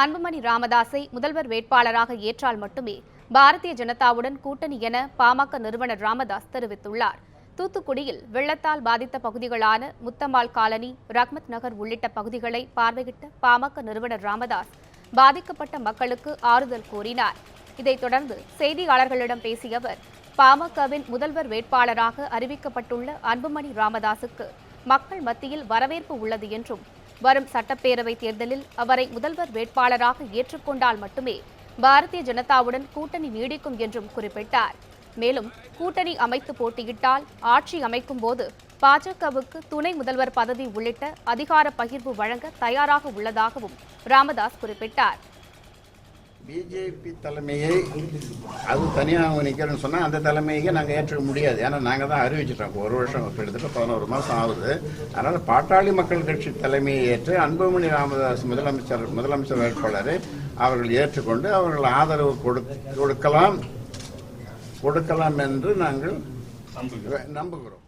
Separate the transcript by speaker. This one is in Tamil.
Speaker 1: அன்புமணி ராமதாஸை முதல்வர் வேட்பாளராக ஏற்றால் மட்டுமே பாரதிய ஜனதாவுடன் கூட்டணி என பாமக நிறுவனர் ராமதாஸ் தெரிவித்துள்ளார். தூத்துக்குடியில் வெள்ளத்தால் பாதித்த பகுதிகளான முத்தம்மாள் காலனி, ரஹ்மத் நகர் உள்ளிட்ட பகுதிகளை பார்வையிட்ட பாமக நிறுவனர் ராமதாஸ் பாதிக்கப்பட்ட மக்களுக்கு ஆறுதல் கூறினார். இதைத் தொடர்ந்து செய்தியாளர்களிடம் பேசிய அவர், பாமகவின் முதல்வர் வேட்பாளராக அறிவிக்கப்பட்டுள்ள அன்புமணி ராமதாஸுக்கு மக்கள் மத்தியில் வரவேற்பு உள்ளது என்றும், வரும் சட்டப்பேரவைத் தேர்தலில் அவரை முதல்வர் வேட்பாளராக ஏற்றுக்கொண்டால் மட்டுமே பாரதிய ஜனதாவுடன் கூட்டணி நீடிக்கும் என்றும் குறிப்பிட்டார். மேலும் கூட்டணி அமைத்து போட்டியிட்டால் ஆட்சி அமைக்கும் போது பாஜகவுக்கு துணை முதல்வர் பதவி உள்ளிட்ட அதிகார பகிர்வு வழங்க தயாராக உள்ளதாகவும் ராமதாஸ் குறிப்பிட்டார்.
Speaker 2: பிஜேபி தலைமையை அது தனியாக நிற்கிறேன்னு சொன்னால் அந்த தலைமையை நாங்கள் ஏற்றுக்க முடியாது. ஏன்னா நாங்கள் தான் அறிவிச்சிட்டோம். ஒரு வருஷம் கிட்டத்தட்ட 11 மாதம் ஆகுது. அதனால் பாட்டாளி மக்கள் கட்சி தலைமையை ஏற்று அன்புமணி ராமதாஸ் முதலமைச்சர் வேட்பாளரை அவர்கள் ஏற்றுக்கொண்டு அவர்கள் ஆதரவு கொடுக்கலாம் என்று நாங்கள் நம்புகிறோம்.